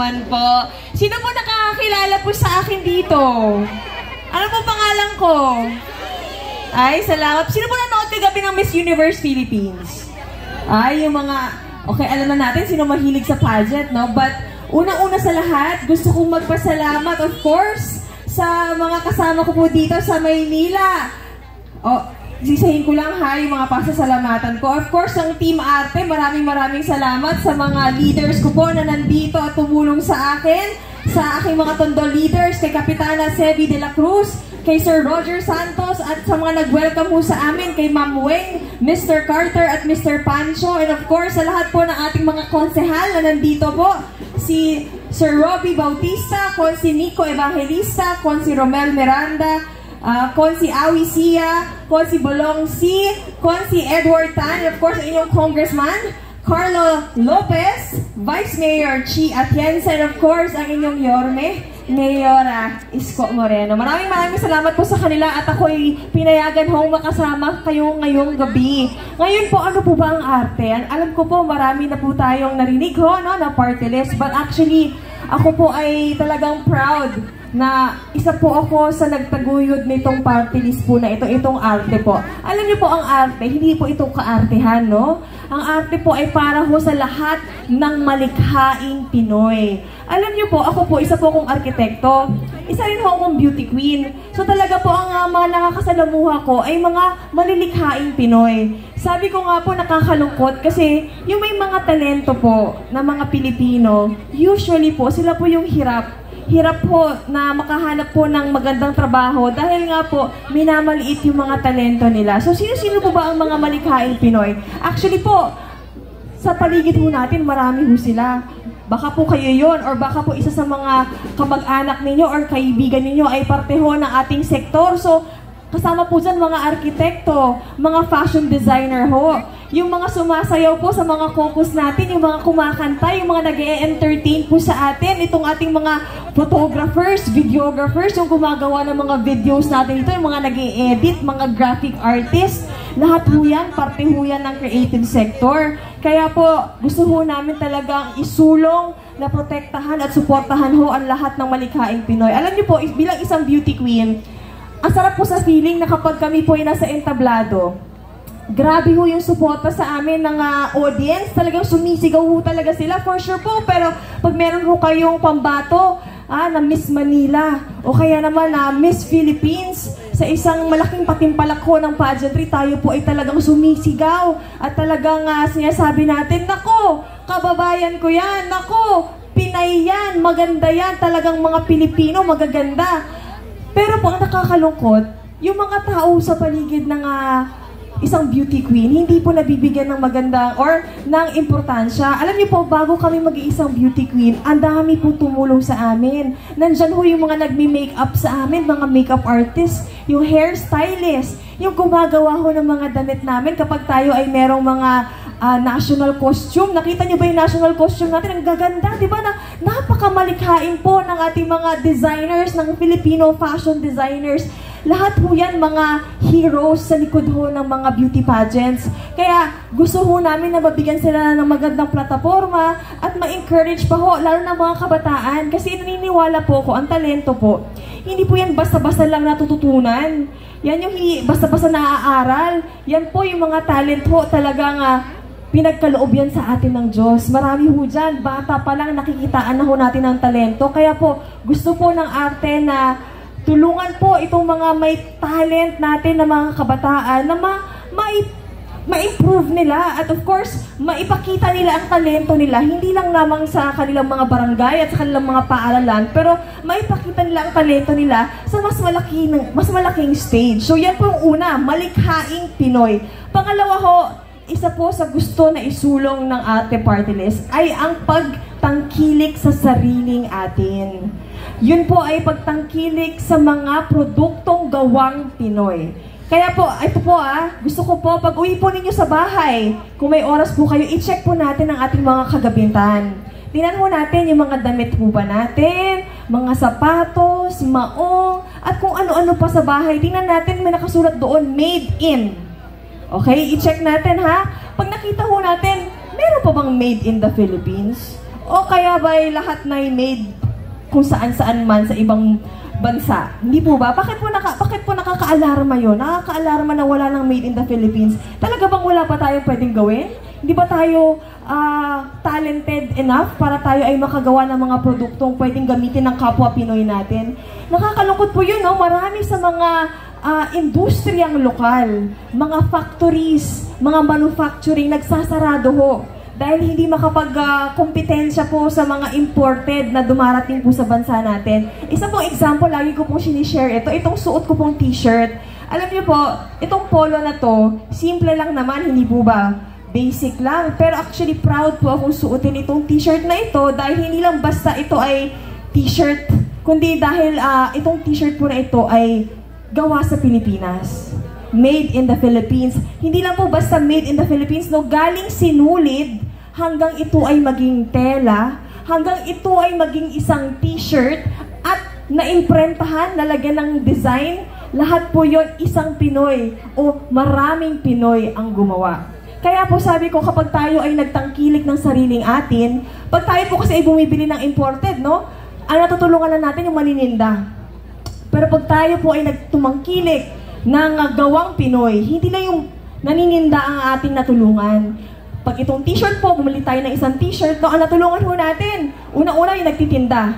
naman po. Sino po nakakakilala po sa akin dito? Ano po pangalan ko? Ay, salamat. Sino po nanood kagabi ng Miss Universe Philippines? Ay, yung mga... Okay, alam na natin sino mahilig sa pageant, no? But, unang-una sa lahat, gusto kong magpasalamat, of course, sa mga kasama ko po dito sa Maynila. Sisahin ko lang ha, yung mga pasasalamatan ko. Of course, ang Team Arte, maraming salamat sa mga leaders ko po na nandito at tumulong sa akin, sa aking mga tondo leaders, kay Kapitana Sebi de la Cruz, kay Sir Roger Santos, at sa mga nag-welcome po sa amin, kay Ma'am Weng, Mr. Carter, at Mr. Pancho, and of course, sa lahat po ng ating mga konsehal na nandito po, si Sir Robbie Bautista, Konsi Nico Evangelista, Konsi Romel Miranda, Konsi Awi Sia, Konsi Bolong C, Konsi Edward Tan, and of course, inyong Congressman, Carlo Lopez, Vice Mayor Chi Atienza, and of course, ang inyong Yorme, Mayor Isko Moreno. Maraming salamat po sa kanila at ako'y pinayagan hong makasama kayo ngayong gabi. Ngayon po, ano po ba ang arte? Alam ko po, marami na po tayong narinig no, na party list, but actually, ako po ay talagang proud na isa po ako sa nagtaguyod nitong party list po na ito, itong arte po. Alam niyo po, ang arte, hindi po ito kaartehan, no? Ang arte po ay para ho sa lahat ng malikhaing Pinoy. Alam niyo po, ako po, isa po akong arkitekto, isa rin ho akong beauty queen. So talaga po, ang mga nakakasalamuha ko ay mga malilikhaing Pinoy. Sabi ko nga po, nakakalungkot kasi yung may mga talento po na mga Pilipino, usually po, sila po yung hirap po na makahanap po ng magandang trabaho dahil nga po minamaliit yung mga talento nila. So sino-sino po ba ang mga malikhaing Pinoy? Actually po, sa paligid po natin marami ho sila. Baka po kayo yon or baka po isa sa mga kamag-anak ninyo or kaibigan ninyo ay parte ho ng ating sektor. So kasama po dyan mga arkitekto, mga fashion designer ho. Yung mga sumasayaw po sa mga caucus natin, yung mga kumakanta, yung mga nag-e-entertain po sa atin, itong ating mga photographers, videographers, yung gumagawa ng mga videos natin ito, yung mga nag-e-edit, mga graphic artists, lahat po yan, parte po yan ng creative sector. Kaya po, gusto po namin talagang isulong na protektahan at suportahan ho ang lahat ng malikhaing Pinoy. Alam niyo po, bilang isang beauty queen, ang sarap po sa feeling na kapag kami po ay nasa entablado, grabe ho yung suporta sa amin ng audience. Talagang sumisigaw ho talaga sila, for sure po. Pero pag meron ho kayong pambato na Miss Manila o kaya naman na Miss Philippines, sa isang malaking patimpalak ho ng pageantry, tayo po ay talagang sumisigaw. At talagang sinasabi natin, nako, kababayan ko yan, nako, Pinay yan, maganda yan, talagang mga Pilipino, magaganda. Pero po, ang nakakalungkot, yung mga tao sa paligid ng isang beauty queen, hindi po nabibigyan ng maganda or ng importansya. Alam niyo po, bago kami mag-iisang beauty queen, ang dami po tumulong sa amin. Nandyan ho yung mga nagmi-makeup sa amin, mga makeup artists, yung hairstylist, yung gumagawa ho ng mga damit namin kapag tayo ay merong mga national costume. Nakita niyo ba yung national costume natin? Ang gaganda, di ba? Napakamalikhain po ng ating mga designers, ng Filipino fashion designers. Lahat po yan mga heroes sa likod ho ng mga beauty pageants. Kaya gusto ho namin na mabigyan sila ng magandang plataforma at ma-encourage pa ho, lalo na mga kabataan. Kasi naniniwala po ko, ang talento po, hindi po yan basta-basta lang natututunan. Yan yung basta-basta naaaral. Yan po yung mga talent ho talagang pinagkaloob yan sa atin ng Diyos. Marami ho dyan, bata pa lang nakikitaan na ho natin ng talento. Kaya po, gusto po ng arte na tulungan po itong mga may talent natin na mga kabataan na ma-improve nila at of course, maipakita nila ang talento nila. Hindi lang lamang sa kanilang mga barangay at sa kanilang mga paaralan, pero maipakita nila ang talento nila sa mas malaking stage. So yan po yung una, malikhaing Pinoy. Pangalawa ho, isa po sa gusto na isulong ng Arte Party List ay ang pagtangkilik sa sariling atin. Yun po ay pagtangkilik sa mga produktong gawang Pinoy. Kaya po, ito po gusto ko po, pag uwi po ninyo sa bahay, kung may oras po kayo, i-check po natin ang ating mga kagabintan. Tingnan po natin yung mga damit po ba natin, mga sapatos, maong, at kung ano-ano pa sa bahay. Tingnan natin, may nakasulat doon, made in. Okay, i-check natin ha. Pag nakita ho natin, meron pa bang made in the Philippines? O kaya ba lahat na made kung saan-saan man sa ibang bansa? Hindi po ba? Bakit po nakaka-alarma yun? Nakaka-alarma na wala nang made in the Philippines. Talaga bang wala pa tayong pwedeng gawin? Hindi ba tayo talented enough para tayo ay makagawa ng mga produktong pwedeng gamitin ng kapwa Pinoy natin? Nakakalungkot po yun, no? Marami sa mga industriyang lokal, mga factories, mga manufacturing, nagsasarado ho. Dahil hindi makapag-kompetensya po sa mga imported na dumarating po sa bansa natin. Isa pong example, lagi ko pong sinishare ito. Itong suot ko pong t-shirt. Alam niyo po, itong polo na to, simple lang naman, hindi po ba? Basic lang. Pero actually, proud po akong suotin itong t-shirt na ito dahil hindi lang basta ito ay t-shirt, kundi dahil itong t-shirt po na ito ay gawa sa Pilipinas. Made in the Philippines. Hindi lang po basta made in the Philippines, no? Galing sinulid hanggang ito ay maging tela, hanggang ito ay maging isang t-shirt at naimprentahan, nalagyan ng design. Lahat po yon isang Pinoy o maraming Pinoy ang gumawa. Kaya po sabi ko, kapag tayo ay nagtangkilik ng sariling atin, pag tayo po kasi ay bumibili ng imported, no? Ang natutulungan na natin yung manininda. Pero pag tayo po ay nagtumangkilik ng gawang Pinoy, hindi na yung nanininda ang ating natulungan. Pag itong t-shirt po, bumili tayo ng isang t-shirt, no? Ang natulungan ho natin, una-una yung nagtitinda.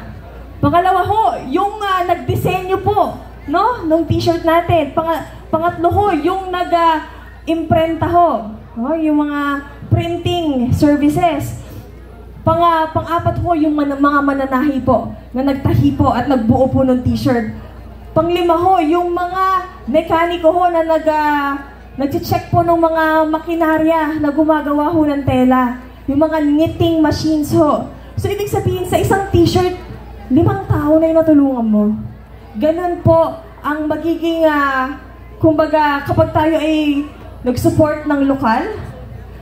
Pangalawa ho, yung nagdisenyo po, no? Nung t-shirt natin. Pangatlo ho, yung nag-imprenta ho. No? Yung mga printing services. Pang-apat ho, yung mga mananahi po na nagtahi po at nagbuo po ng t-shirt. Panglima ho, yung mga mekaniko ho na nag-check po ng mga makinarya na gumagawa ho ng tela. Yung mga knitting machines ho. So, ibig sabihin, sa isang t-shirt, 5 tao na yung natulungan mo. Ganun po ang magiging, kumbaga, kapag tayo ay nag-support ng lokal,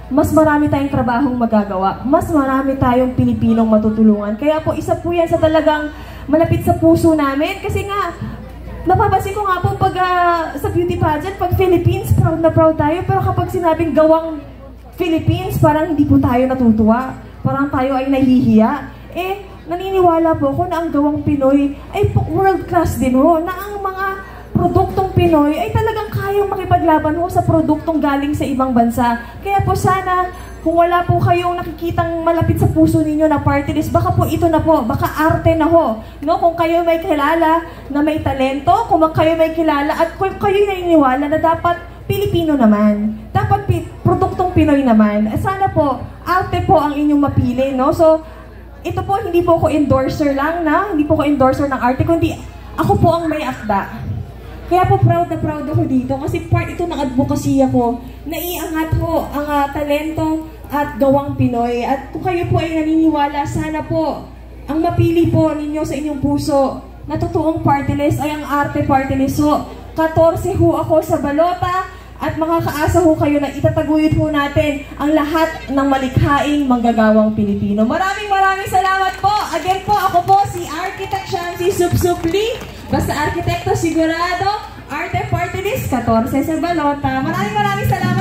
mas marami tayong trabahong magagawa. Mas marami tayong Pilipinong matutulungan. Kaya po, isa po yan sa talagang malapit sa puso namin. Kasi nga, napapansin ko nga po pag sa beauty pageant, pag Philippines, proud na proud tayo. Pero kapag sinabing gawang Philippines, parang hindi po tayo natutuwa. Parang tayo ay nahihiya. Naniniwala po ako na ang gawang Pinoy ay world class din ho. Na ang mga produktong Pinoy ay talagang kayang makipaglaban ho sa produktong galing sa ibang bansa. Kaya po sana, kung wala po kayong nakikitang malapit sa puso ninyo na party list, baka po ito na po, baka arte na ho. No? Kung kayo may kilala na may talento, kung kayo may kilala at kung kayo naniniwala na dapat Pilipino naman, dapat produktong Pinoy naman, sana po, arte po ang inyong mapili. No? So, ito po, hindi po ako endorser lang hindi po ako endorser ng arte, kundi ako po ang may akda. Kaya po proud na proud ako dito kasi part ito ng advocacy ako na iangat ho ang talento at gawang Pinoy. At kung kayo po ay naniniwala, sana po ang mapili po ninyo sa inyong puso na totoong party list ay ang arte party list ho. 14 ho ako sa balota at makakaasa ho kayo na itataguyod ho natin ang lahat ng malikhaing manggagawang Pilipino. Maraming salamat po. Again po, ako po si Architect Shamsi Supsupli. Basta arkitekto sigurado, arte party list, 14 sa balota. Maraming salamat.